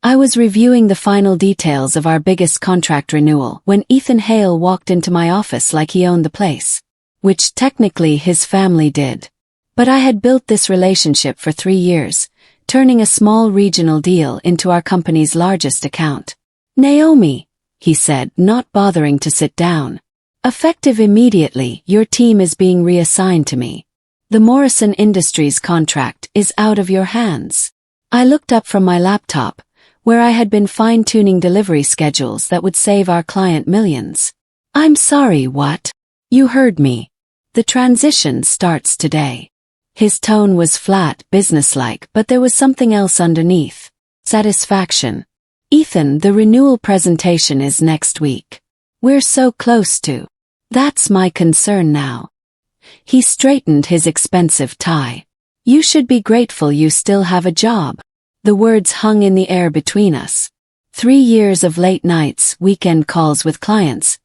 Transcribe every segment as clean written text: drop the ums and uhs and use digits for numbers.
I was reviewing the final details of our biggest contract renewal when Ethan Hale walked into my office like he owned the place. Which technically his family did. But I had built this relationship for 3 years, turning a small regional deal into our company's largest account. "Naomi," he said, not bothering to sit down. "Effective immediately, your team is being reassigned to me. The Morrison Industries contract is out of your hands." I looked up from my laptop, where I had been fine-tuning delivery schedules that would save our client millions. "I'm sorry, what?" "You heard me. The transition starts today." His tone was flat, businesslike, but there was something else underneath. Satisfaction. "Ethan, the renewal presentation is next week. We're so close to. That's my concern now." He straightened his expensive tie. "You should be grateful you still have a job." The words hung in the air between us. 3 years of late nights, weekend calls with clients,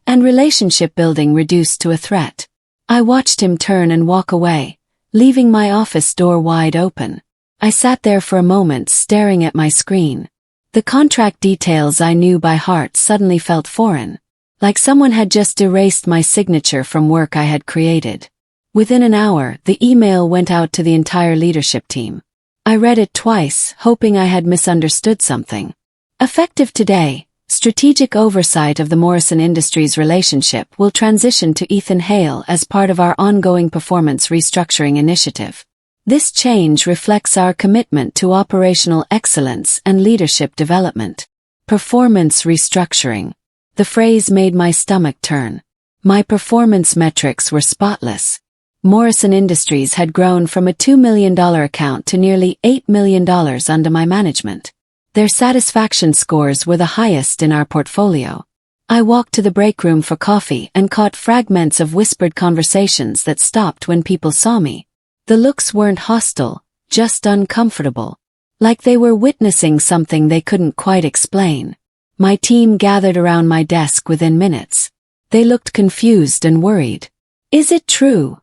and relationship building reduced to a threat. I watched him turn and walk away, leaving my office door wide open. I sat there for a moment staring at my screen. The contract details I knew by heart suddenly felt foreign, like someone had just erased my signature from work I had created. Within an hour, the email went out to the entire leadership team. I read it twice, hoping I had misunderstood something. "Effective today, strategic oversight of the Morrison Industries relationship will transition to Ethan Hale as part of our ongoing performance restructuring initiative. This change reflects our commitment to operational excellence and leadership development." Performance restructuring. The phrase made my stomach turn. My performance metrics were spotless. Morrison Industries had grown from a $2 million account to nearly $8 million under my management. Their satisfaction scores were the highest in our portfolio. I walked to the break room for coffee and caught fragments of whispered conversations that stopped when people saw me. The looks weren't hostile, just uncomfortable. Like they were witnessing something they couldn't quite explain. My team gathered around my desk within minutes. They looked confused and worried. "Is it true?"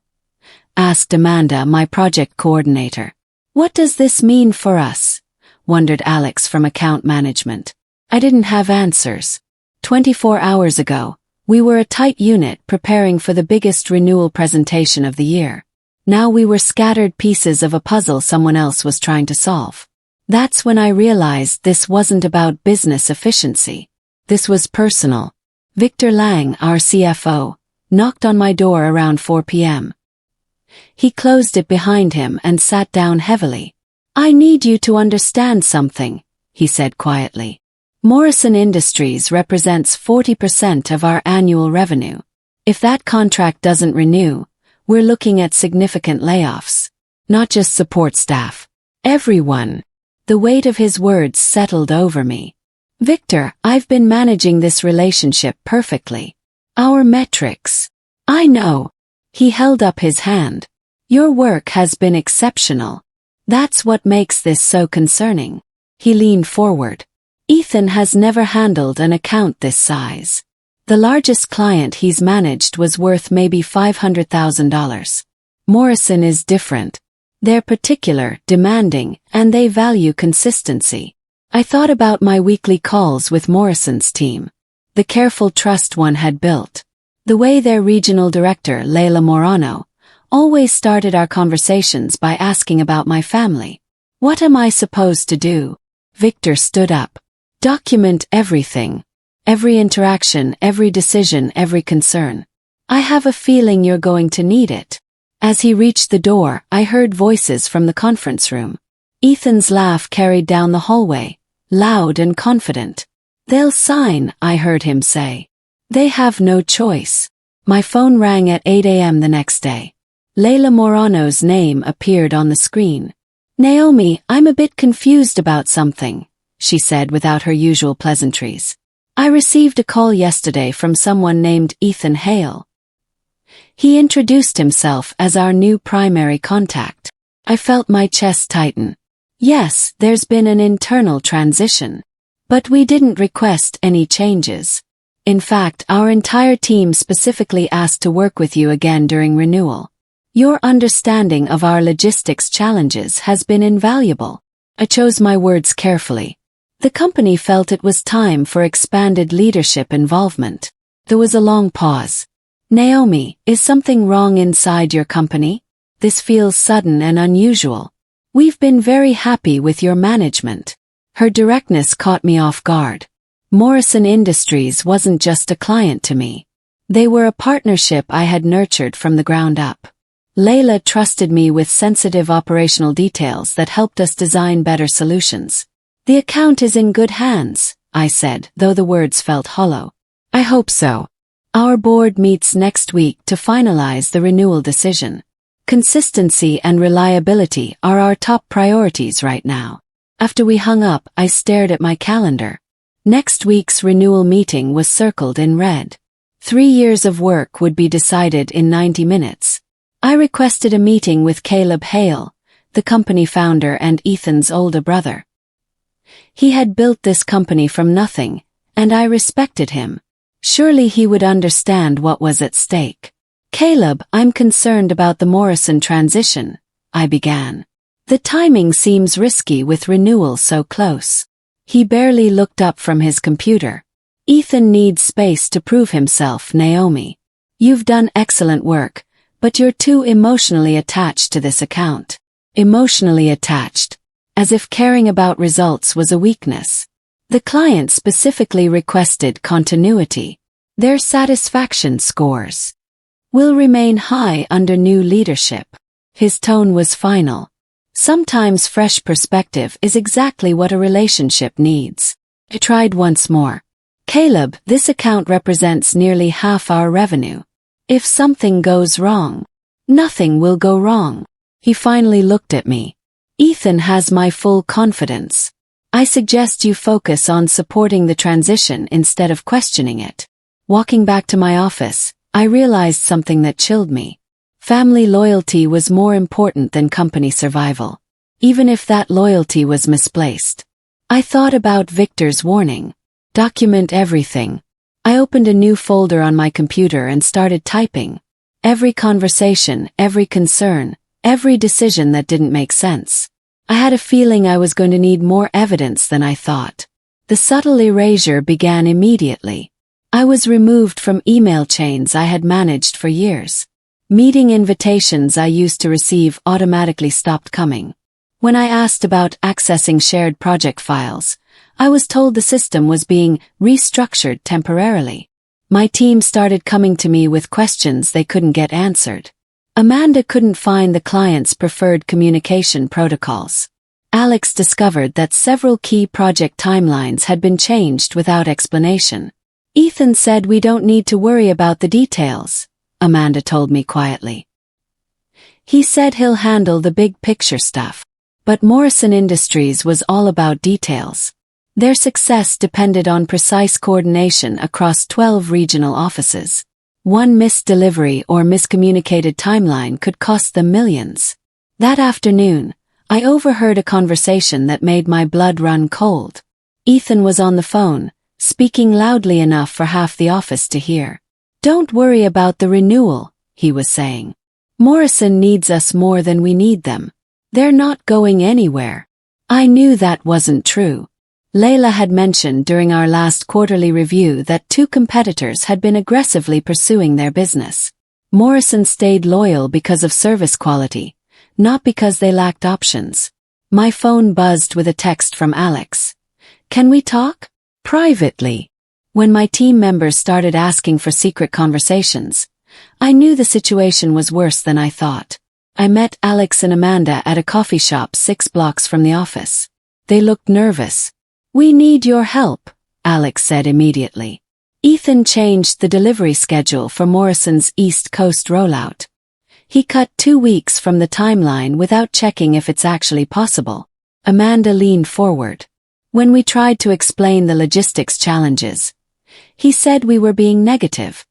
asked Amanda, my project coordinator. "What does this mean for us?" wondered Alex from account management. I didn't have answers. 24 hours ago, we were a tight unit preparing for the biggest renewal presentation of the year. Now we were scattered pieces of a puzzle someone else was trying to solve. That's when I realized this wasn't about business efficiency. This was personal. Victor Lang, our CFO, knocked on my door around 4 p.m. He closed it behind him and sat down heavily. "I need you to understand something," he said quietly. "Morrison Industries represents 40% of our annual revenue. If that contract doesn't renew, we're looking at significant layoffs. Not just support staff. Everyone." The weight of his words settled over me. "Victor, I've been managing this relationship perfectly. Our metrics." "I know." He held up his hand. "Your work has been exceptional. That's what makes this so concerning." He leaned forward. "Ethan has never handled an account this size. The largest client he's managed was worth maybe $500,000. Morrison is different. They're particular, demanding, and they value consistency." I thought about my weekly calls with Morrison's team. The careful trust one had built. The way their regional director, Leila Morano, always started our conversations by asking about my family. "What am I supposed to do?" Victor stood up. "Document everything. Every interaction, every decision, every concern. I have a feeling you're going to need it." As he reached the door, I heard voices from the conference room. Ethan's laugh carried down the hallway, loud and confident. "They'll sign," I heard him say. "They have no choice." My phone rang at 8 a.m. the next day. Leila Morano's name appeared on the screen. "Naomi, I'm a bit confused about something," she said without her usual pleasantries. "I received a call yesterday from someone named Ethan Hale. He introduced himself as our new primary contact." I felt my chest tighten. "Yes, there's been an internal transition. But we didn't request any changes. In fact, our entire team specifically asked to work with you again during renewal. Your understanding of our logistics challenges has been invaluable." I chose my words carefully. The company felt it was time for expanded leadership involvement. There was a long pause. Naomi, is something wrong inside your company? This feels sudden and unusual. We've been very happy with your management. Her directness caught me off guard. Morrison Industries wasn't just a client to me. They were a partnership I had nurtured from the ground up. Layla trusted me with sensitive operational details that helped us design better solutions. The account is in good hands, I said, though the words felt hollow. I hope so. Our board meets next week to finalize the renewal decision. Consistency and reliability are our top priorities right now. After we hung up, I stared at my calendar. Next week's renewal meeting was circled in red. 3 years of work would be decided in 90 minutes. I requested a meeting with Caleb Hale, the company founder and Ethan's older brother. He had built this company from nothing, and I respected him. Surely he would understand what was at stake. Caleb, I'm concerned about the Morrison transition, I began. The timing seems risky with renewal so close. He barely looked up from his computer. Ethan needs space to prove himself, Naomi. You've done excellent work, but you're too emotionally attached to this account. Emotionally attached. As if caring about results was a weakness. The client specifically requested continuity. Their satisfaction scores will remain high under new leadership. His tone was final. Sometimes fresh perspective is exactly what a relationship needs. I tried once more. Caleb, this account represents nearly half our revenue. If something goes wrong, nothing will go wrong. He finally looked at me. Ethan has my full confidence. I suggest you focus on supporting the transition instead of questioning it. Walking back to my office, I realized something that chilled me. Family loyalty was more important than company survival, even if that loyalty was misplaced. I thought about Victor's warning. Document everything. I opened a new folder on my computer and started typing. Every conversation, every concern, every decision that didn't make sense. I had a feeling I was going to need more evidence than I thought. The subtle erasure began immediately. I was removed from email chains I had managed for years. Meeting invitations I used to receive automatically stopped coming. When I asked about accessing shared project files, I was told the system was being restructured temporarily. My team started coming to me with questions they couldn't get answered. Amanda couldn't find the client's preferred communication protocols. Alex discovered that several key project timelines had been changed without explanation. Ethan said we don't need to worry about the details, Amanda told me quietly. He said he'll handle the big picture stuff. But Morrison Industries was all about details. Their success depended on precise coordination across 12 regional offices. One missed delivery or miscommunicated timeline could cost them millions. That afternoon, I overheard a conversation that made my blood run cold. Ethan was on the phone, speaking loudly enough for half the office to hear. Don't worry about the renewal, he was saying. Morrison needs us more than we need them. They're not going anywhere. I knew that wasn't true. Layla had mentioned during our last quarterly review that 2 competitors had been aggressively pursuing their business. Morrison stayed loyal because of service quality, not because they lacked options. My phone buzzed with a text from Alex. Can we talk? Privately. When my team members started asking for secret conversations, I knew the situation was worse than I thought. I met Alex and Amanda at a coffee shop 6 blocks from the office. They looked nervous. We need your help, Alex said immediately. Ethan changed the delivery schedule for Morrison's East Coast rollout. He cut 2 weeks from the timeline without checking if it's actually possible. Amanda leaned forward. When we tried to explain the logistics challenges, he said we were being negative.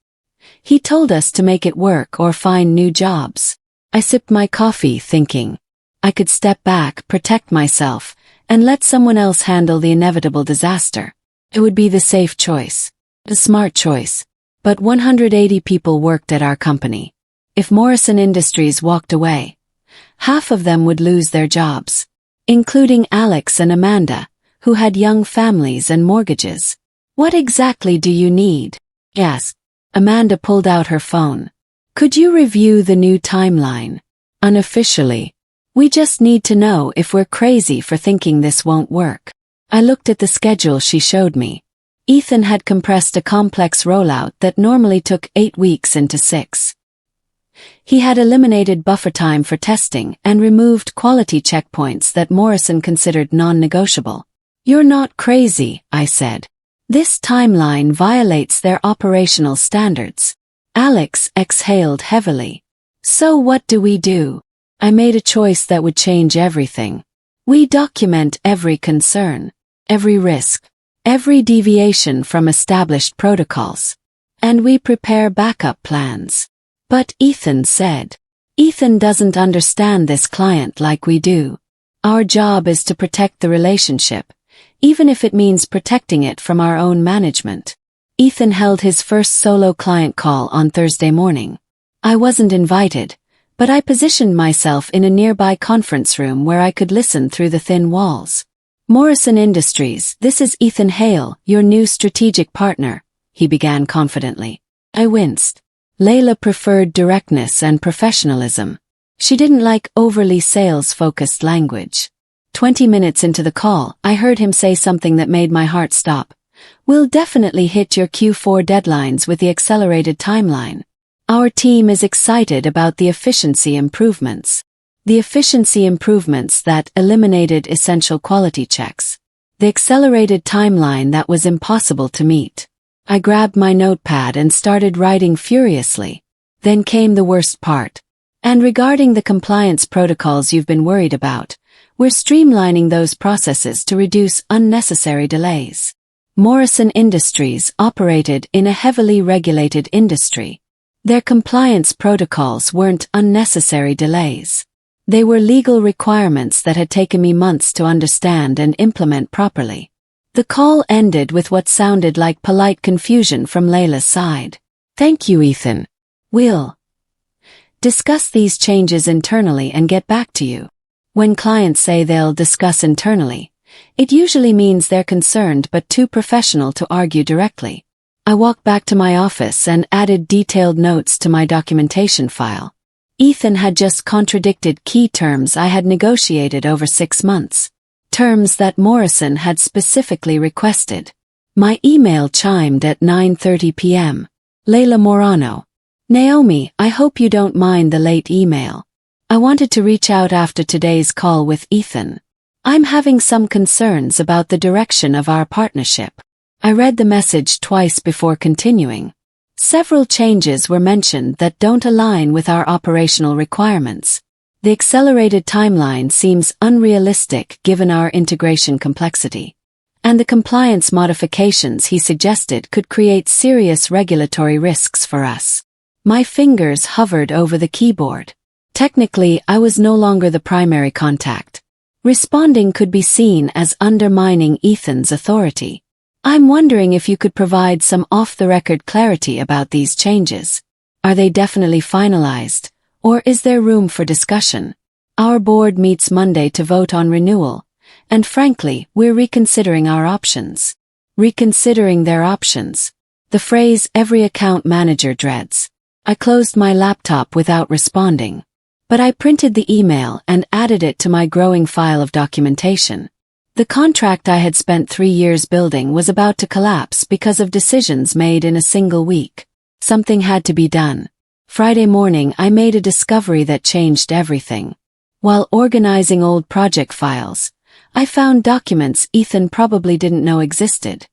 He told us to make it work or find new jobs. I sipped my coffee thinking I could step back, protect myself, and let someone else handle the inevitable disaster. It would be the safe choice, the smart choice. But 180 people worked at our company. If Morrison Industries walked away, half of them would lose their jobs, including Alex and Amanda, who had young families and mortgages. "What exactly do you need?" I asked. Amanda pulled out her phone. "Could you review the new timeline?" "Unofficially. We just need to know if we're crazy for thinking this won't work." I looked at the schedule she showed me. Ethan had compressed a complex rollout that normally took 8 weeks into 6. He had eliminated buffer time for testing and removed quality checkpoints that Morrison considered non-negotiable. "You're not crazy," I said. "This timeline violates their operational standards." Alex exhaled heavily. "So what do we do?" I made a choice that would change everything. We document every concern, every risk, every deviation from established protocols. And we prepare backup plans. "But," Ethan said, "Ethan doesn't understand this client like we do. Our job is to protect the relationship, even if it means protecting it from our own management." Ethan held his first solo client call on Thursday morning. I wasn't invited, but I positioned myself in a nearby conference room where I could listen through the thin walls. "Morrison Industries, this is Ethan Hale, your new strategic partner," he began confidently. I winced. Layla preferred directness and professionalism. She didn't like overly sales-focused language. 20 minutes into the call, I heard him say something that made my heart stop. "We'll definitely hit your Q4 deadlines with the accelerated timeline. Our team is excited about the efficiency improvements." The efficiency improvements that eliminated essential quality checks. The accelerated timeline that was impossible to meet. I grabbed my notepad and started writing furiously. Then came the worst part. "And regarding the compliance protocols you've been worried about, we're streamlining those processes to reduce unnecessary delays." Morrison Industries operated in a heavily regulated industry. Their compliance protocols weren't unnecessary delays. They were legal requirements that had taken me months to understand and implement properly. The call ended with what sounded like polite confusion from Layla's side. "Thank you, Ethan. We'll discuss these changes internally and get back to you." When clients say they'll discuss internally, it usually means they're concerned but too professional to argue directly. I walked back to my office and added detailed notes to my documentation file. Ethan had just contradicted key terms I had negotiated over 6 months. Terms that Morrison had specifically requested. My email chimed at 9:30 p.m. Layla Morano. "Naomi, I hope you don't mind the late email. I wanted to reach out after today's call with Ethan. I'm having some concerns about the direction of our partnership." I read the message twice before continuing. Several changes were mentioned that don't align with our operational requirements. The accelerated timeline seems unrealistic given our integration complexity. And the compliance modifications he suggested could create serious regulatory risks for us. My fingers hovered over the keyboard. Technically, I was no longer the primary contact. Responding could be seen as undermining Ethan's authority. "I'm wondering if you could provide some off-the-record clarity about these changes. Are they definitely finalized, or is there room for discussion? Our board meets Monday to vote on renewal, and frankly, we're reconsidering our options." Reconsidering their options. The phrase every account manager dreads. I closed my laptop without responding. But I printed the email and added it to my growing file of documentation. The contract I had spent 3 years building was about to collapse because of decisions made in a single week. Something had to be done. Friday morning I made a discovery that changed everything. While organizing old project files, I found documents Ethan probably didn't know existed.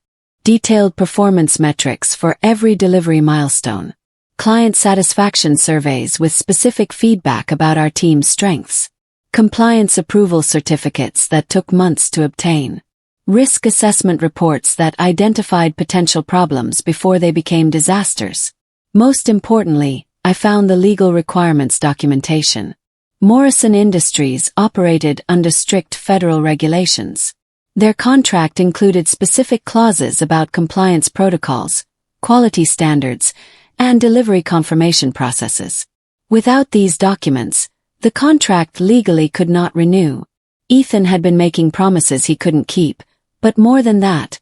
Detailed performance metrics for every delivery milestone. Client satisfaction surveys with specific feedback about our team's strengths. Compliance approval certificates that took months to obtain. Risk assessment reports that identified potential problems before they became disasters. Most importantly, I found the legal requirements documentation. Morrison Industries operated under strict federal regulations. Their contract included specific clauses about compliance protocols, quality standards, and delivery confirmation processes. Without these documents, the contract legally could not renew. Ethan had been making promises he couldn't keep, But more than that,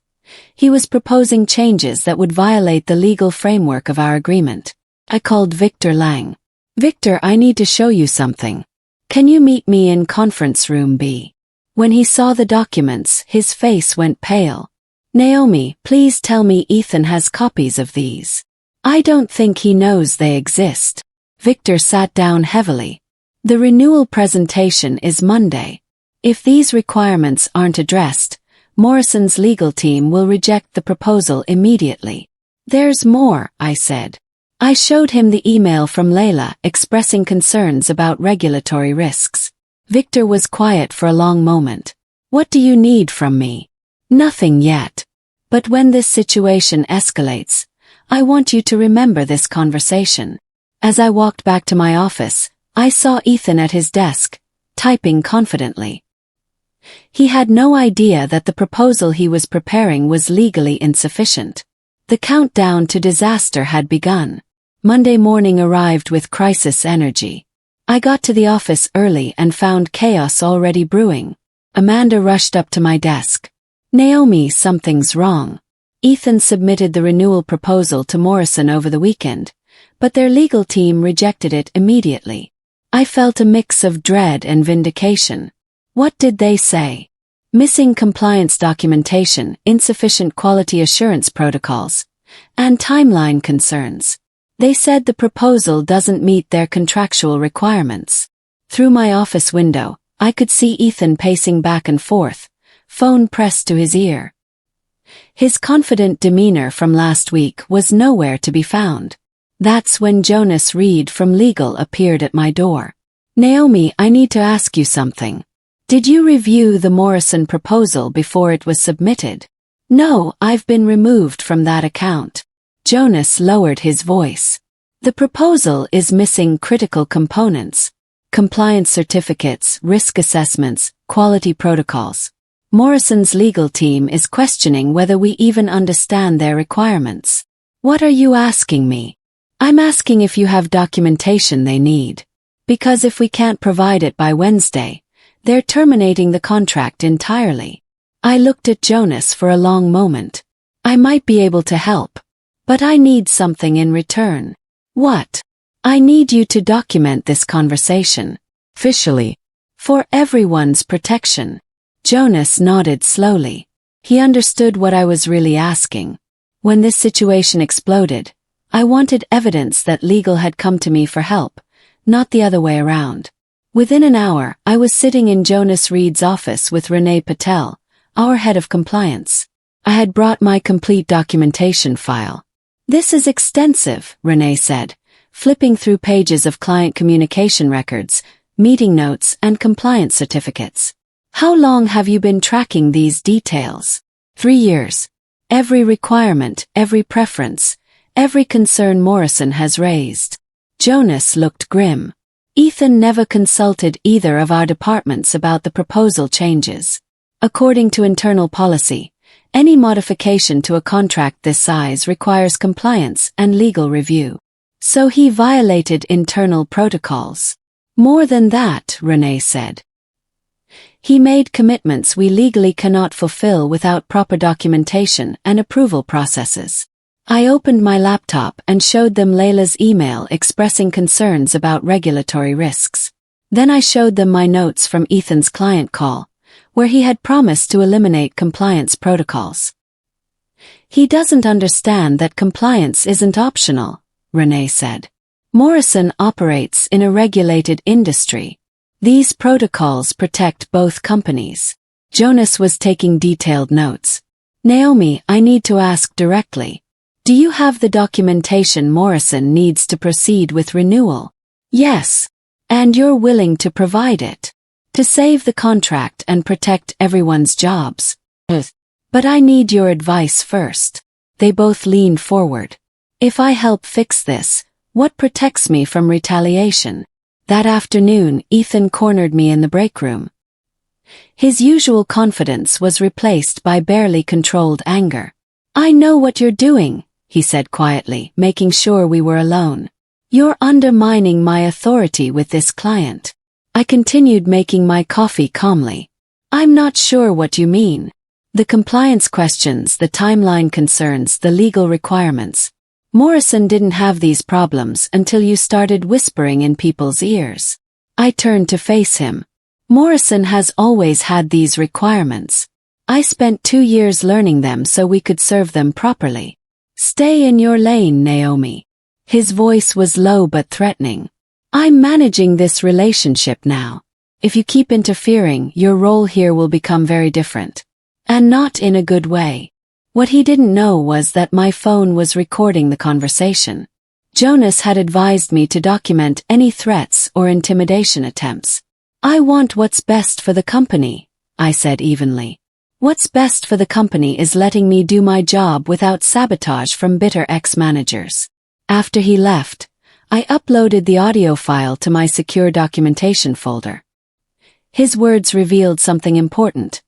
he was proposing changes that would violate the legal framework of our agreement. I called Victor Lang. Victor, I need to show you something. Can you meet me in conference room B? When he saw the documents, his face went pale. Naomi, please tell me Ethan has copies of these. I don't think he knows they exist. Victor sat down heavily. The renewal presentation is Monday. If these requirements aren't addressed, Morrison's legal team will reject the proposal immediately. There's more, I said. I showed him the email from Layla expressing concerns about regulatory risks. Victor was quiet for a long moment. What do you need from me? Nothing yet. But when this situation escalates, I want you to remember this conversation. As I walked back to my office, I saw Ethan at his desk, typing confidently. He had no idea that the proposal he was preparing was legally insufficient. The countdown to disaster had begun. Monday morning arrived with crisis energy. I got to the office early and found chaos already brewing. Amanda rushed up to my desk. Naomi, something's wrong. Ethan submitted the renewal proposal to Morrison over the weekend, but their legal team rejected it immediately. I felt a mix of dread and vindication. What did they say? Missing compliance documentation, insufficient quality assurance protocols, and timeline concerns. They said the proposal doesn't meet their contractual requirements. Through my office window, I could see Ethan pacing back and forth, phone pressed to his ear. His confident demeanor from last week was nowhere to be found. That's when Jonas Reed from legal appeared at my door. Naomi, I need to ask you something. Did you review the Morrison proposal before it was submitted? No, I've been removed from that account. Jonas lowered his voice. The proposal is missing critical components. Compliance certificates, risk assessments, quality protocols. Morrison's legal team is questioning whether we even understand their requirements. What are you asking me? I'm asking if you have documentation they need. Because if we can't provide it by Wednesday, they're terminating the contract entirely. I looked at Jonas for a long moment. I might be able to help, but I need something in return. What? I need you to document this conversation. Officially. For everyone's protection. Jonas nodded slowly. He understood what I was really asking. When this situation exploded, I wanted evidence that legal had come to me for help, not the other way around. Within an hour, I was sitting in Jonas Reed's office with Renee Patel, our head of compliance. I had brought my complete documentation file. This is extensive, Renee said, flipping through pages of client communication records, meeting notes, and compliance certificates. How long have you been tracking these details? 3 years. Every requirement, every preference, every concern Morrison has raised. Jonas looked grim. Ethan never consulted either of our departments about the proposal changes. According to internal policy, any modification to a contract this size requires compliance and legal review. So he violated internal protocols. More than that, Renee said. He made commitments we legally cannot fulfill without proper documentation and approval processes. I opened my laptop and showed them Layla's email expressing concerns about regulatory risks. Then I showed them my notes from Ethan's client call, where he had promised to eliminate compliance protocols. He doesn't understand that compliance isn't optional, Renee said. Morrison operates in a regulated industry. These protocols protect both companies. Jonas was taking detailed notes. Naomi, I need to ask directly. Do you have the documentation Morrison needs to proceed with renewal? Yes. And you're willing to provide it. To save the contract and protect everyone's jobs. But I need your advice first. They both leaned forward. If I help fix this, what protects me from retaliation? That afternoon, Ethan cornered me in the break room. His usual confidence was replaced by barely controlled anger. I know what you're doing, he said quietly, making sure we were alone. You're undermining my authority with this client. I continued making my coffee calmly. I'm not sure what you mean. The compliance questions, the timeline concerns, the legal requirements. Morrison didn't have these problems until you started whispering in people's ears. I turned to face him. Morrison has always had these requirements. I spent 2 years learning them so we could serve them properly. Stay in your lane, Naomi. His voice was low but threatening. I'm managing this relationship now. If you keep interfering, your role here will become very different. And not in a good way. What he didn't know was that my phone was recording the conversation. Jonas had advised me to document any threats or intimidation attempts. I want what's best for the company, I said evenly. What's best for the company is letting me do my job without sabotage from bitter ex-managers. After he left, I uploaded the audio file to my secure documentation folder. His words revealed something important.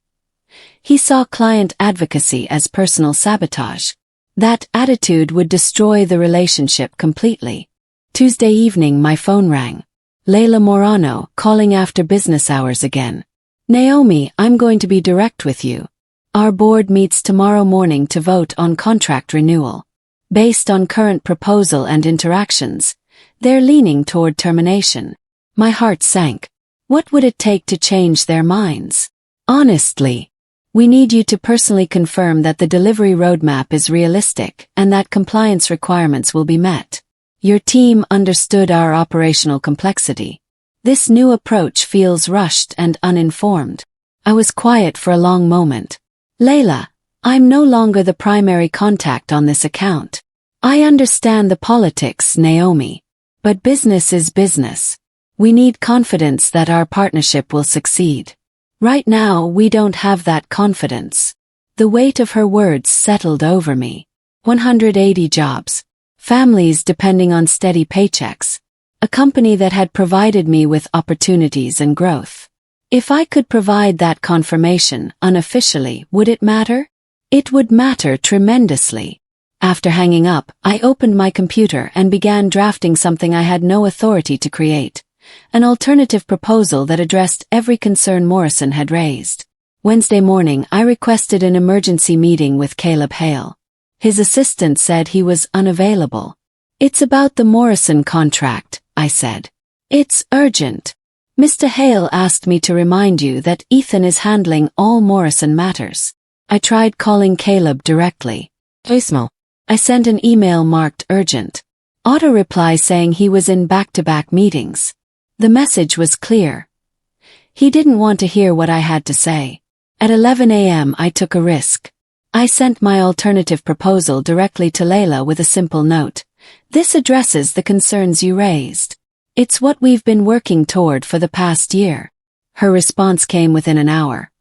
He saw client advocacy as personal sabotage. That attitude would destroy the relationship completely. Tuesday evening my phone rang. Leila Morano, calling after business hours again. Naomi, I'm going to be direct with you. Our board meets tomorrow morning to vote on contract renewal. Based on current proposal and interactions, they're leaning toward termination. My heart sank. What would it take to change their minds? Honestly. We need you to personally confirm that the delivery roadmap is realistic and that compliance requirements will be met. Your team understood our operational complexity. This new approach feels rushed and uninformed. I was quiet for a long moment. Leila, I'm no longer the primary contact on this account. I understand the politics, Naomi. But business is business. We need confidence that our partnership will succeed. Right now, we don't have that confidence. The weight of her words settled over me. 180 jobs. Families depending on steady paychecks. A company that had provided me with opportunities and growth. If I could provide that confirmation unofficially, would it matter? It would matter tremendously. After hanging up, I opened my computer and began drafting something I had no authority to create. An alternative proposal that addressed every concern Morrison had raised. Wednesday morning, I requested an emergency meeting with Caleb Hale. His assistant said he was unavailable. It's about the Morrison contract, I said. It's urgent. Mr. Hale asked me to remind you that Ethan is handling all Morrison matters. I tried calling Caleb directly. Voicemail. I sent an email marked urgent. Auto reply saying he was in back-to-back meetings. The message was clear. He didn't want to hear what I had to say. At 11 a.m. I took a risk. I sent my alternative proposal directly to Leila with a simple note. This addresses the concerns you raised. It's what we've been working toward for the past year. Her response came within an hour.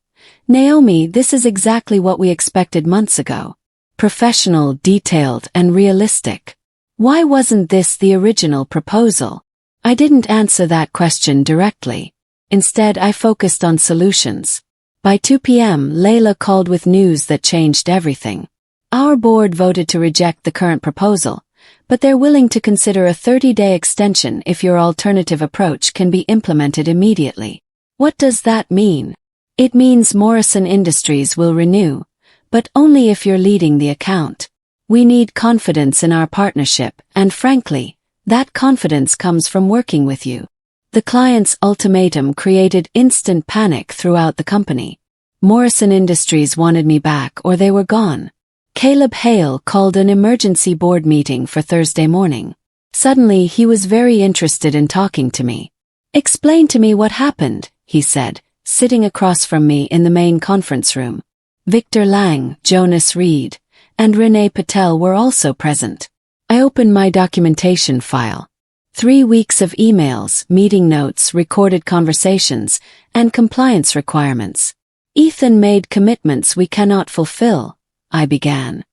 Naomi, this is exactly what we expected months ago. Professional, detailed, and realistic. Why wasn't this the original proposal? I didn't answer that question directly. Instead, I focused on solutions. By 2 p.m., Leila called with news that changed everything. Our board voted to reject the current proposal, but they're willing to consider a 30-day extension if your alternative approach can be implemented immediately. What does that mean? It means Morrison Industries will renew, but only if you're leading the account. We need confidence in our partnership, and frankly, that confidence comes from working with you. The client's ultimatum created instant panic throughout the company. Morrison Industries wanted me back or they were gone. Caleb Hale called an emergency board meeting for Thursday morning. Suddenly he was very interested in talking to me. Explain to me what happened, he said, sitting across from me in the main conference room. Victor Lang, Jonas Reed, and Renee Patel were also present. I opened my documentation file. 3 weeks of emails, meeting notes, recorded conversations, and compliance requirements. Ethan made commitments we cannot fulfill, I began.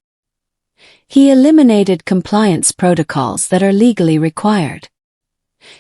He eliminated compliance protocols that are legally required.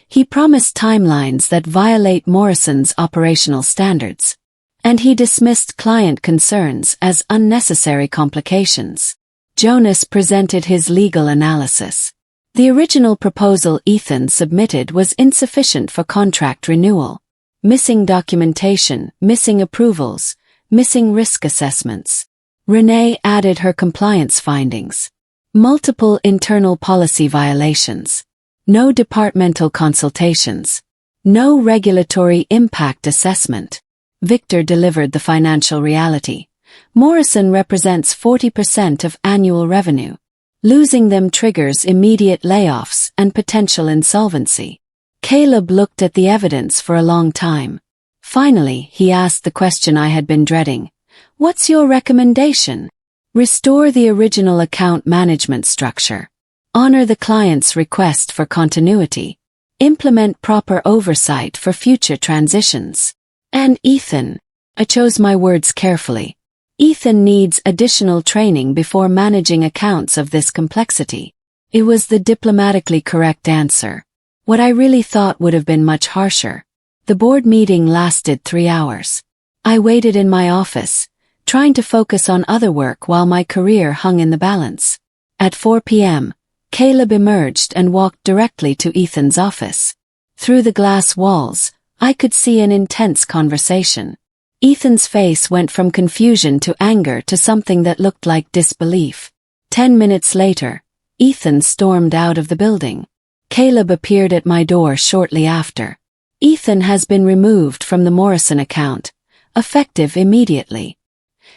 He promised timelines that violate Morrison's operational standards. And he dismissed client concerns as unnecessary complications. Jonas presented his legal analysis. The original proposal Ethan submitted was insufficient for contract renewal. Missing documentation, missing approvals, missing risk assessments. Renee added her compliance findings. Multiple internal policy violations. No departmental consultations. No regulatory impact assessment. Victor delivered the financial reality. Morrison represents 40% of annual revenue. Losing them triggers immediate layoffs and potential insolvency. Caleb looked at the evidence for a long time. Finally, he asked the question I had been dreading. What's your recommendation? Restore the original account management structure. Honor the client's request for continuity. Implement proper oversight for future transitions. And Ethan. I chose my words carefully. Ethan needs additional training before managing accounts of this complexity. It was the diplomatically correct answer. What I really thought would have been much harsher. The board meeting lasted 3 hours. I waited in my office, trying to focus on other work while my career hung in the balance. At 4 p.m., Caleb emerged and walked directly to Ethan's office. Through the glass walls, I could see an intense conversation. Ethan's face went from confusion to anger to something that looked like disbelief. 10 minutes later, Ethan stormed out of the building. Caleb appeared at my door shortly after. Ethan has been removed from the Morrison account, effective immediately.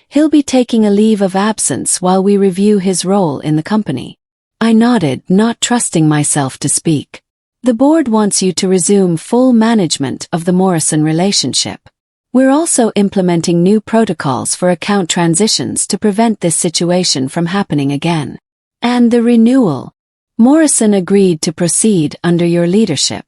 He'll be taking a leave of absence while we review his role in the company. I nodded, not trusting myself to speak. The board wants you to resume full management of the Morrison relationship. We're also implementing new protocols for account transitions to prevent this situation from happening again. And the renewal. Morrison agreed to proceed under your leadership.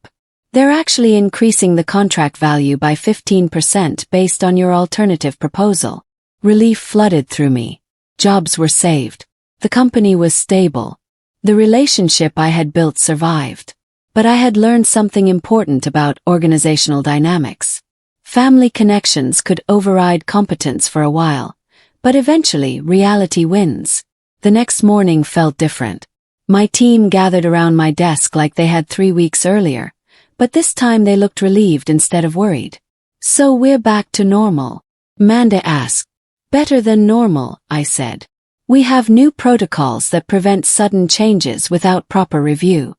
They're actually increasing the contract value by 15% based on your alternative proposal. Relief flooded through me. Jobs were saved. The company was stable. The relationship I had built survived. But I had learned something important about organizational dynamics. Family connections could override competence for a while, but eventually reality wins. The next morning felt different. My team gathered around my desk like they had 3 weeks earlier, but this time they looked relieved instead of worried. So we're back to normal? Manda asked. Better than normal, I said. We have new protocols that prevent sudden changes without proper review.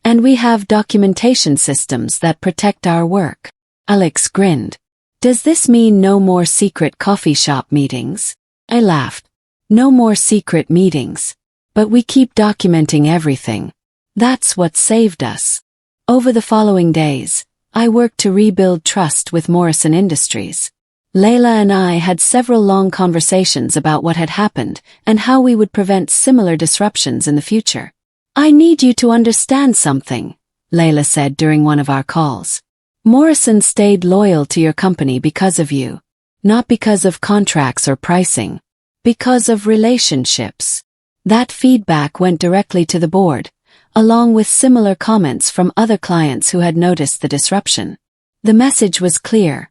And we have documentation systems that protect our work. Alex grinned. Does this mean no more secret coffee shop meetings? I laughed. No more secret meetings. But we keep documenting everything. That's what saved us. Over the following days, I worked to rebuild trust with Morrison Industries. Layla and I had several long conversations about what had happened and how we would prevent similar disruptions in the future. I need you to understand something, Layla said during one of our calls. Morrison stayed loyal to your company because of you. Not because of contracts or pricing. Because of relationships. That feedback went directly to the board, along with similar comments from other clients who had noticed the disruption. The message was clear.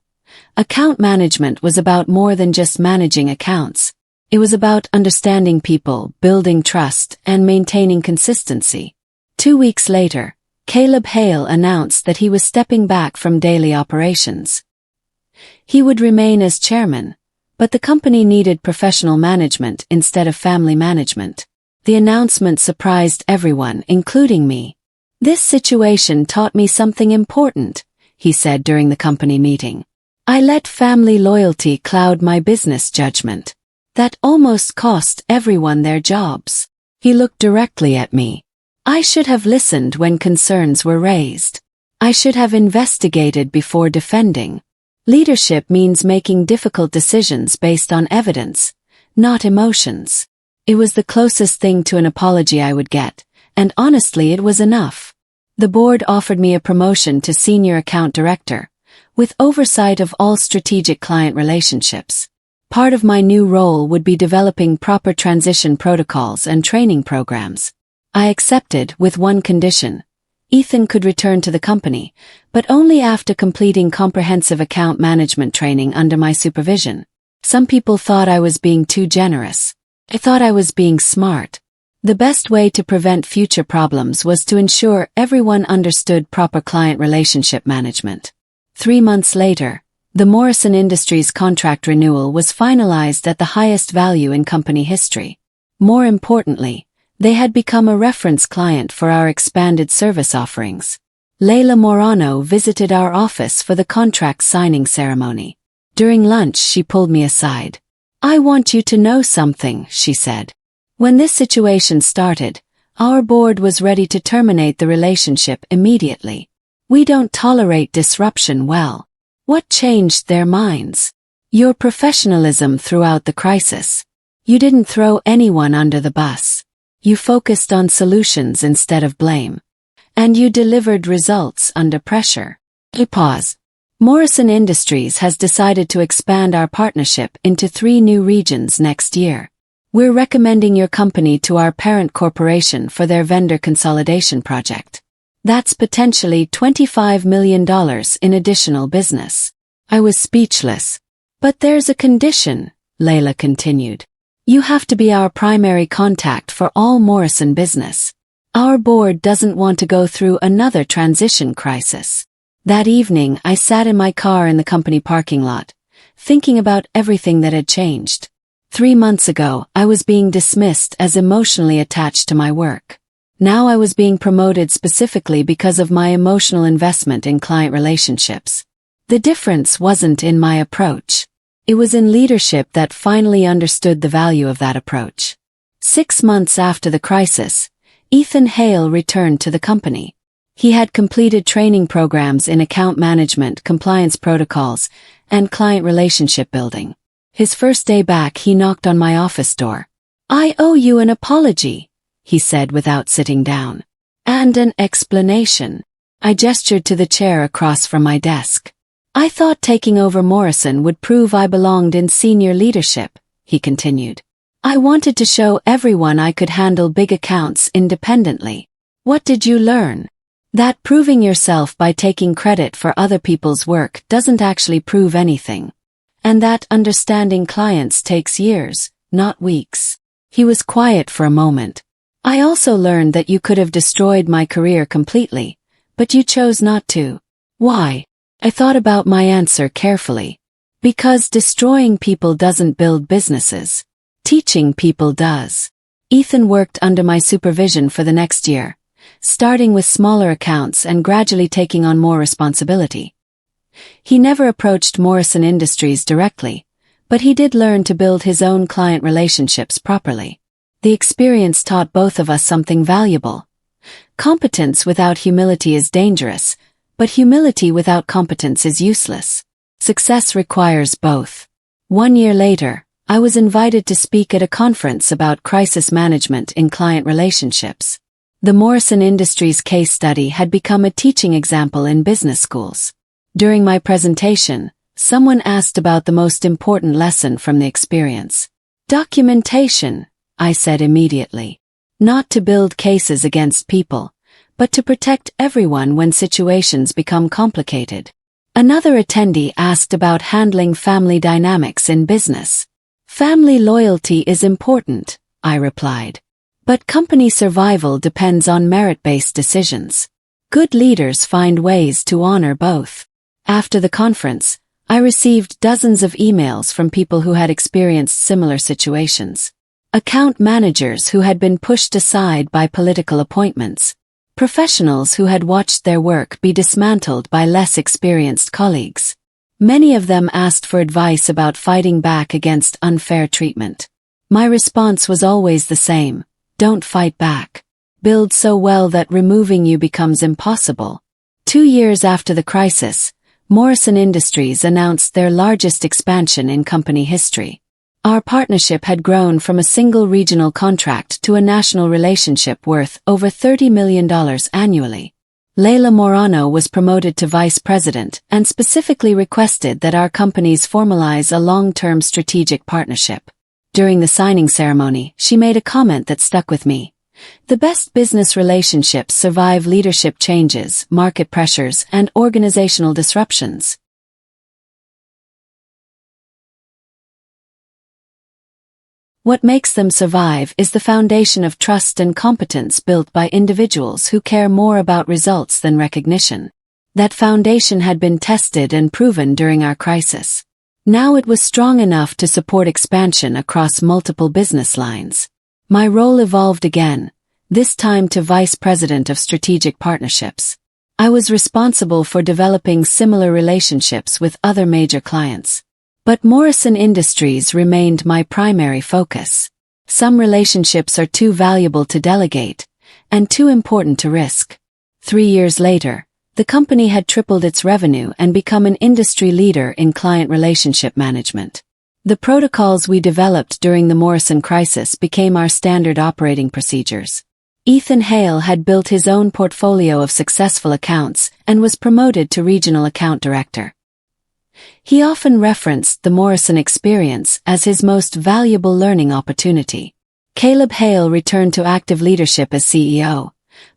Account management was about more than just managing accounts. It was about understanding people, building trust, and maintaining consistency. 2 weeks later, Caleb Hale announced that he was stepping back from daily operations. He would remain as chairman, but the company needed professional management instead of family management. The announcement surprised everyone, including me. This situation taught me something important, he said during the company meeting. I let family loyalty cloud my business judgment. That almost cost everyone their jobs. He looked directly at me. I should have listened when concerns were raised. I should have investigated before defending. Leadership means making difficult decisions based on evidence, not emotions. It was the closest thing to an apology I would get, and honestly it was enough. The board offered me a promotion to senior account director, with oversight of all strategic client relationships. Part of my new role would be developing proper transition protocols and training programs. I accepted with one condition. Ethan could return to the company, but only after completing comprehensive account management training under my supervision. Some people thought I was being too generous. I thought I was being smart. The best way to prevent future problems was to ensure everyone understood proper client relationship management. 3 months later, The Morrison Industries contract renewal was finalized at the highest value in company history. More importantly, they had become a reference client for our expanded service offerings. Leila Morano visited our office for the contract signing ceremony. During lunch, she pulled me aside. "I want you to know something," she said. "When this situation started, our board was ready to terminate the relationship immediately. We don't tolerate disruption well." What changed their minds? Your professionalism throughout the crisis. You didn't throw anyone under the bus. You focused on solutions instead of blame. And you delivered results under pressure. A pause. Morrison Industries has decided to expand our partnership into 3 new regions next year. We're recommending your company to our parent corporation for their vendor consolidation project. That's potentially $25 million in additional business. I was speechless. "But there's a condition," Leila continued. "You have to be our primary contact for all Morrison business. Our board doesn't want to go through another transition crisis." That evening, I sat in my car in the company parking lot, thinking about everything that had changed. 3 months ago, I was being dismissed as emotionally attached to my work. Now I was being promoted specifically because of my emotional investment in client relationships. The difference wasn't in my approach. It was in leadership that finally understood the value of that approach. 6 months after the crisis, Ethan Hale returned to the company. He had completed training programs in account management, compliance protocols, and client relationship building. His first day back, he knocked on my office door. "I owe you an apology," he said without sitting down. "And an explanation." I gestured to the chair across from my desk. "I thought taking over Morrison would prove I belonged in senior leadership," he continued. "I wanted to show everyone I could handle big accounts independently. What did you learn? That proving yourself by taking credit for other people's work doesn't actually prove anything. And that understanding clients takes years, not weeks." He was quiet for a moment. "I also learned that you could have destroyed my career completely, but you chose not to. Why?" I thought about my answer carefully. "Because destroying people doesn't build businesses. Teaching people does." Ethan worked under my supervision for the next year, starting with smaller accounts and gradually taking on more responsibility. He never approached Morrison Industries directly, but he did learn to build his own client relationships properly. The experience taught both of us something valuable. Competence without humility is dangerous, but humility without competence is useless. Success requires both. 1 year later, I was invited to speak at a conference about crisis management in client relationships. The Morrison Industries case study had become a teaching example in business schools. During my presentation, someone asked about the most important lesson from the experience. "Documentation," I said immediately. "Not to build cases against people, but to protect everyone when situations become complicated." Another attendee asked about handling family dynamics in business. "Family loyalty is important," I replied. "But company survival depends on merit-based decisions. Good leaders find ways to honor both." After the conference, I received dozens of emails from people who had experienced similar situations. Account managers who had been pushed aside by political appointments. Professionals who had watched their work be dismantled by less experienced colleagues. Many of them asked for advice about fighting back against unfair treatment. My response was always the same: don't fight back. Build so well that removing you becomes impossible. 2 years after the crisis, Morrison Industries announced their largest expansion in company history. Our partnership had grown from a single regional contract to a national relationship worth over $30 million annually. Leila Morano was promoted to vice president and specifically requested that our companies formalize a long-term strategic partnership. During the signing ceremony, she made a comment that stuck with me. "The best business relationships survive leadership changes, market pressures, and organizational disruptions. What makes them survive is the foundation of trust and competence built by individuals who care more about results than recognition." That foundation had been tested and proven during our crisis. Now it was strong enough to support expansion across multiple business lines. My role evolved again, this time to Vice President of Strategic Partnerships. I was responsible for developing similar relationships with other major clients. But Morrison Industries remained my primary focus. Some relationships are too valuable to delegate, and too important to risk. 3 years later, the company had tripled its revenue and become an industry leader in client relationship management. The protocols we developed during the Morrison crisis became our standard operating procedures. Ethan Hale had built his own portfolio of successful accounts and was promoted to regional account director. He often referenced the Morrison experience as his most valuable learning opportunity. Caleb Hale returned to active leadership as CEO,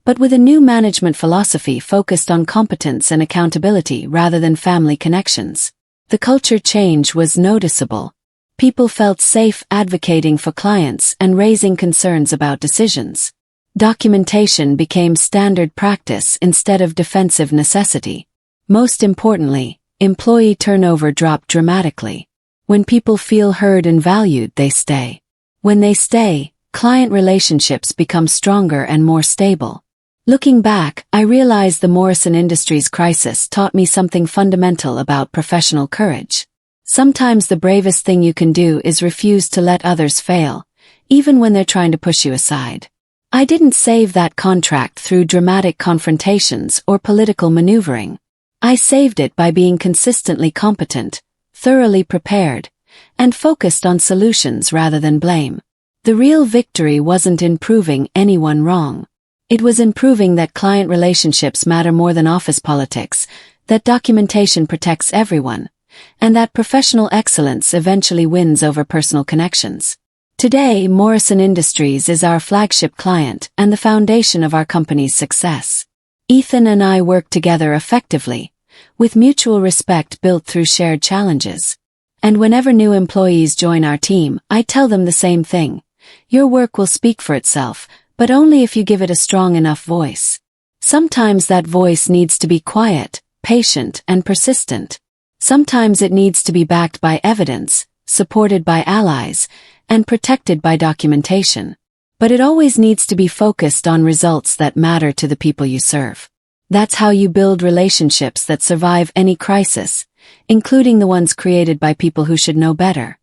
but with a new management philosophy focused on competence and accountability rather than family connections. The culture change was noticeable. People felt safe advocating for clients and raising concerns about decisions. Documentation became standard practice instead of defensive necessity. Most importantly, employee turnover dropped dramatically. When people feel heard and valued, they stay. When they stay, client relationships become stronger and more stable. Looking back, I realize the Morrison Industries crisis taught me something fundamental about professional courage. Sometimes the bravest thing you can do is refuse to let others fail, even when they're trying to push you aside. I didn't save that contract through dramatic confrontations or political maneuvering. I saved it by being consistently competent, thoroughly prepared, and focused on solutions rather than blame. The real victory wasn't in proving anyone wrong. It was in proving that client relationships matter more than office politics, that documentation protects everyone, and that professional excellence eventually wins over personal connections. Today, Morrison Industries is our flagship client and the foundation of our company's success. Ethan and I work together effectively, with mutual respect built through shared challenges. And whenever new employees join our team, I tell them the same thing. Your work will speak for itself, but only if you give it a strong enough voice. Sometimes that voice needs to be quiet, patient, and persistent. Sometimes it needs to be backed by evidence, supported by allies, and protected by documentation. But it always needs to be focused on results that matter to the people you serve. That's how you build relationships that survive any crisis, including the ones created by people who should know better.